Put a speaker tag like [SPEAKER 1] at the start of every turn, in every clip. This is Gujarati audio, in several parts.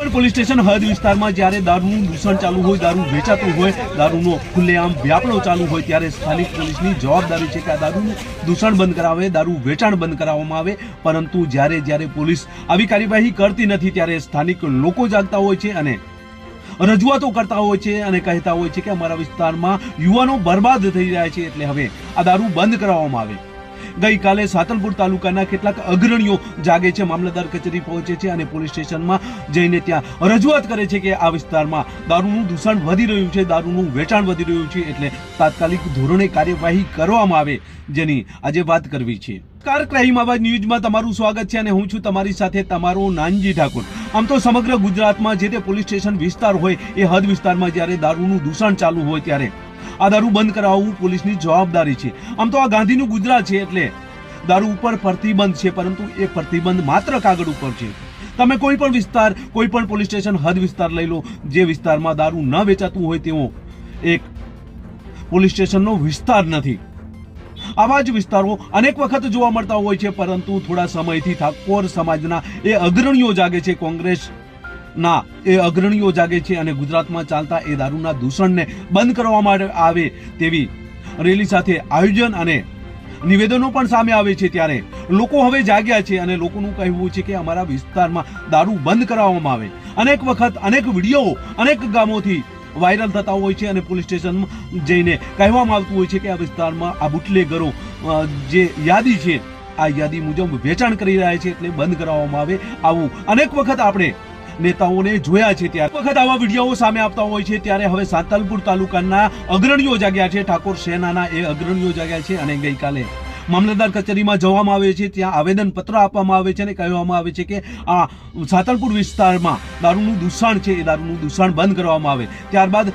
[SPEAKER 1] પોલીસ સ્ટેશન હદ વિસ્તારમાં જ્યારે દારૂનું દૂષણ ચાલુ હોય, દારૂ વેચાતું હોય, દારૂનો ખુલ્લેઆમ વ્યાપનો ચાલુ હોય ત્યારે સ્થાનિક પોલીસની જવાબદારી છે કે આ દારૂનું દૂષણ બંધ કરાવે, દારૂ વેચાણ બંધ કરાવવામાં આવે. પરંતુ જ્યારે પોલીસ આવી કાર્યવાહી કરતી નથી ત્યારે સ્થાનિક લોકો જાગતા હોય છે અને રજૂઆતો કરતા હોય છે અને કહેતા હોય છે કે અમારા વિસ્તારમાં યુવાનો બરબાદ થઈ રહ્યા છે, એટલે હવે આ દારૂ બંધ કરાવવામાં આવે. ગઈકાલે સાતલપુર તાલુકાના કેટલાક અગ્રણીઓ જાગે છે, મામલતદાર કચેરી પહોંચે છે અને પોલીસ સ્ટેશનમાં જઈને ત્યાં રજૂઆત કરે છે કે આ વિસ્તારમાં દારૂનું દૂષણ વધી રહ્યું છે, દારૂનું વેચાણ વધી રહ્યું છે, એટલે તાત્કાલિક ધોરણે કાર્યવાહી કરવામાં આવે, જેની આજે વાત કરવી છે. નમસ્કાર, ક્રાઇમ આવાજ ન્યૂઝમાં તમારું સ્વાગત છે અને હું છું તમારી સાથે તમારો નાનજી ઠાકોર. આમ તો સમગ્ર ગુજરાતમાં જે તે પોલીસ સ્ટેશન વિસ્તાર હોય એ હદ વિસ્તારમાં જ્યારે દારૂનું દૂષણ ચાલુ હોય ત્યારે આ દારૂ બંધ કરાવવું પોલીસની જવાબદારી છે. આમ તો આ ગાંધીનું ગુજરાત છે એટલે દારૂ ઉપર પ્રતિબંધ છે, પરંતુ એ પ્રતિબંધ માત્ર કાગળ ઉપર છે. તમે કોઈ પણ વિસ્તાર, કોઈ પણ પોલીસ સ્ટેશન હદ વિસ્તાર લઈ લો, જે વિસ્તારમાં દારૂ ન વેચાતું હોય તેવો એક પોલીસ સ્ટેશનનો વિસ્તાર નથી. આવા જ વિસ્તારો અનેક વખત જોવા મળતા હોય છે, પરંતુ થોડા સમયથી ઠાકોર સમાજના એ અગ્રણીઓ જાગે છે, કોંગ્રેસના એ અગ્રણીઓ જાગે છે અને ગુજરાતમાં ચાલતા એ દારૂના દૂષણને બંધ કરવામાં આવે તેવી રેલી સાથે આયોજન અને નિવેદનો પણ સામે આવે છે. ત્યારે લોકો હવે જાગ્યા છે અને લોકોનું કહેવું છે કે અમારા વિસ્તારમાં દારૂ બંધ કરાવવામાં આવે. અનેક વખત અનેક વિડીયો અનેક ગામોથી વાયરલ થતા હોય છે અને પોલીસ સ્ટેશનમાં જઈને કહેવામાં આવતું હોય છે કે આ વિસ્તારમાં આ બુટલેગરો જે યાદી છે આ યાદી મુજબ વેચાણ કરી રહ્યા છે, એટલે બંધ કરાવવામાં આવે. આવું અનેક વખત આપણે નેતાઓને જોયા છે. ત્યારે વખત આવા વિડીયો સામે આપતા હોય છે. ત્યારે હવે સાતલપુર તાલુકાના અગ્રણીઓ જાગ્યા છે, ઠાકોર સેનાના એ અગ્રણીઓ જાગ્યા છે અને ગઈકાલે મામલતદાર કચેરીમાં જવામાં આવે છે, ત્યાં આવેદન પત્ર આપવામાં આવે છે અને કહેવામાં આવે છે કે આ સાતલપુર વિસ્તારમાં દારૂનું દૂષણ છે એ દારૂનું દૂષણ બંધ કરવામાં આવે. ત્યારબાદ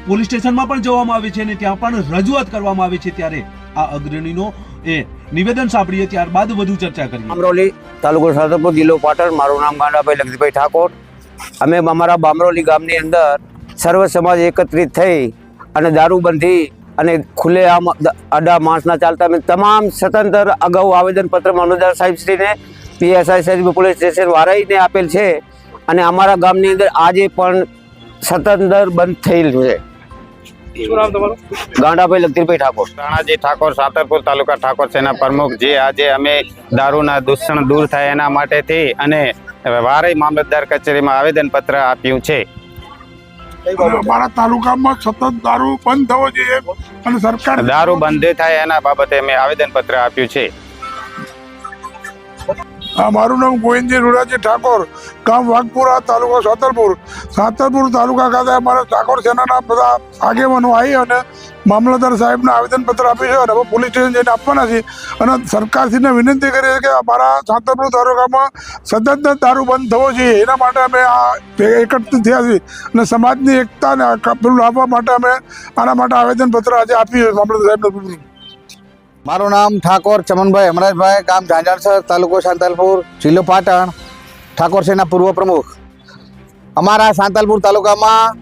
[SPEAKER 1] પોલીસ સ્ટેશનમાં પણ જવામાં આવે છે અને ત્યાં પણ રજૂઆત કરવામાં આવે છે. ત્યારે આ અગ્રણીનો એ નિવેદન સાંભળીએ, ત્યારબાદ વધુ ચર્ચા કરીએ.
[SPEAKER 2] બામરોલી તાલુકો સાતલપુર, જિલ્લો પાટણ. મારું નામ ગાંડાભાઈ લખજીભાઈ ઠાકોર. અમે અમારા બામરોલી ગામની અંદર સર્વ સમાજ એકત્રિત થઈ અને દારૂબંધી અને ખુલ્લે આમ આડા માણસના ચાલતા અમે તમામ સ્વતંત્ર અગાઉ આવેદનપત્ર મામલતદાર સાહેબશ્રીને, પીએસઆઈ સાહેબ, પોલીસ સ્ટેશન વાળાને આપેલ છે અને અમારા ગામની અંદર આજે પણ સ્વતંત્ર બંધ થયેલ છે.
[SPEAKER 3] શું નામ તમારું?
[SPEAKER 2] ગાંડાભાઈ લખજીભાઈ ઠાકોર.
[SPEAKER 4] રાણાજી ઠાકોર, સાતલપુર તાલુકા ઠાકોર સેના પ્રમુખ. જે આજે અમે દારૂના દૂષણ દૂર થાય એના માટેથી અને વારઈ મામલતદાર કચેરીમાં આવેદનપત્ર આપ્યું છે.
[SPEAKER 3] અમારા તાલુકામાં સતત દારૂ બંધ થવો જોઈએ અને સરકાર
[SPEAKER 4] દારૂ બંધ થાય એના બાબતે અમે આવેદનપત્ર આપ્યું છે.
[SPEAKER 3] મારું નામ ગોવિંદજી રૂડાજી ઠાકોર, ગામ વાઘપુરા, તાલુકો સાતલપુર. સાતલપુર તાલુકા ખાતે અમારા ઠાકોર સેનાના બધા આગેવાનો આવી અને મામલતદાર સાહેબને આવેદનપત્ર આપ્યું છે અને હવે પોલીસ સ્ટેશન જઈને આપવાના છે અને સરકારશ્રીને વિનંતી કરી છે કે અમારા સાતલપુર તાલુકામાં સતત દારૂ બંધ થવો જોઈએ. એના માટે અમે આ એકત્રિત થયા છીએ અને સમાજની એકતાને પેલું લાવવા માટે અમે આના માટે આવેદનપત્ર આજે આપ્યું છે મામલતદાર સાહેબને.
[SPEAKER 5] મારું નામ ઠાકોર ચમનભાઈ અમરાજભાઈ, ગામ ઝાંઝારસર, તાલુકો સાંતલપુર, જિલ્લો પાટણ, ઠાકોર સેના પૂર્વ પ્રમુખ. અમારા સાંતલપુર તાલુકામાં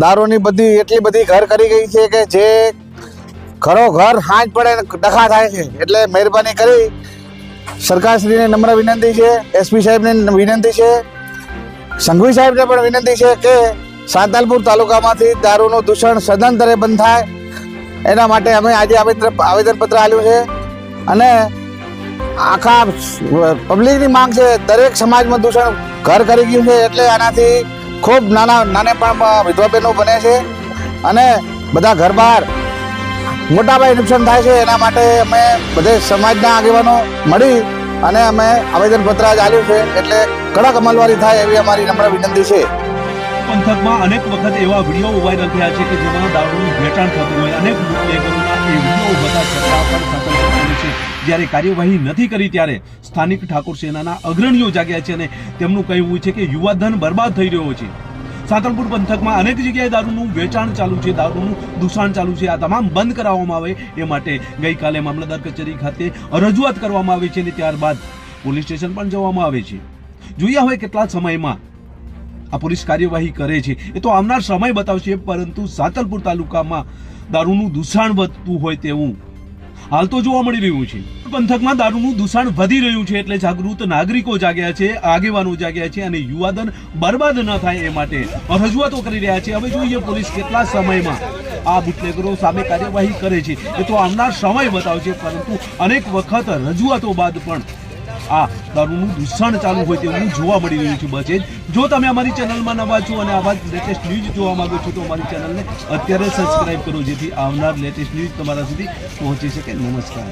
[SPEAKER 5] દારૂની બધી એટલી બધી ઘર કરી ગઈ છે કે જે ઘરો ઘર હાંજ પડે ડખા થાય છે. એટલે મહેરબાની કરી સરકારશ્રીને નમ્ર વિનંતી છે, એસપી સાહેબને વિનંતી છે, સંઘવી સાહેબને પણ વિનંતી છે કે સાંતલપુર તાલુકામાંથી દારૂનું દૂષણ સદંતરે બંધ થાય. એના માટે અમે આજે આવેદનપત્ર આપ્યું છે અને આખા પબ્લિકની માંગ છે. દરેક સમાજમાં દૂષણ ઘર કરી ગયું છે, એટલે આનાથી ખૂબ નાને પણ વિધવા બહેનો બને છે અને બધા ઘર બહાર મોટા પાયે નુકસાન થાય છે. એના માટે અમે બધે સમાજના આગેવાનો મળી અને અમે આવેદનપત્ર આજ આપ્યું છે, એટલે કડક અમલવારી થાય એવી અમારી નમ્ર વિનંતી છે.
[SPEAKER 1] પંથકમાં અનેક વખત એવા વિડીયો વાયરલ થયા છે કે જેમાં દારૂનું વેચાણ થતું હોય, અનેક બુટલેગરોના એ વિડીયો બધા છતાં પણ સાતલપુર પોલીસે જ્યારે કાર્યવાહી નથી કરી ત્યારે સ્થાનિક ઠાકોર સેનાના અગ્રણીઓ જાગ્યા છે અને તેમનું કહેવું છે કે યુવાધન બરબાદ થઈ રહ્યો છે. સાતલપુર પંથકમાં અનેક જગ્યાએ દારૂનું વેચાણ ચાલુ છે, દારૂનું દૂષણ ચાલુ છે. આ તમામ બંધ કરાવવામાં આવે એ માટે ગઈકાલે મામલતદાર કચેરી ખાતે રજૂઆત કરવામાં આવી છે અને ત્યારબાદ પોલીસ સ્ટેશન પણ જવામાં આવે છે. જોઈએ હવે કેટલા સમયમાં આ પોલીસ કાર્યવાહી કરે છે એ તો આવનાર સમય બતાવશે, પરંતુ સાતલપુર તાલુકામાં દારૂનું દૂષણ વધતું હોય તેવું હાલ તો જોવા મળી રહ્યું છે પંથકમાં દારૂનું દૂષણ વધી રહ્યું છે એટલે જાગૃત નાગરિકો જાગ્યા છે, આગેવાનો જાગ્યા છે અને યુવાધન બરબાદ ન થાય એ માટે રજૂઆતો કરી રહ્યા છે. હવે જોઈએ પોલીસ કેટલા સમયમાં આ બુટલેગરો સામે કાર્યવાહી કરે છે એ તો આવનાર સમય બતાવશે, પરંતુ અનેક વખત રજૂઆતો બાદ પણ આ દારૂનું દૂષણ ચાલુ હોય તેવું જોવા મળી રહ્યું છે. બચે જો તમે અમારી ચેનલમાં નવા છો અને આવા જ લેટેસ્ટ ન્યૂઝ જોવા માંગો છો તો અમારી ચેનલને અત્યારે સબસ્ક્રાઇબ કરો, જેથી આવનાર લેટેસ્ટ ન્યૂઝ તમારા સુધી પહોંચી શકે. નમસ્કાર.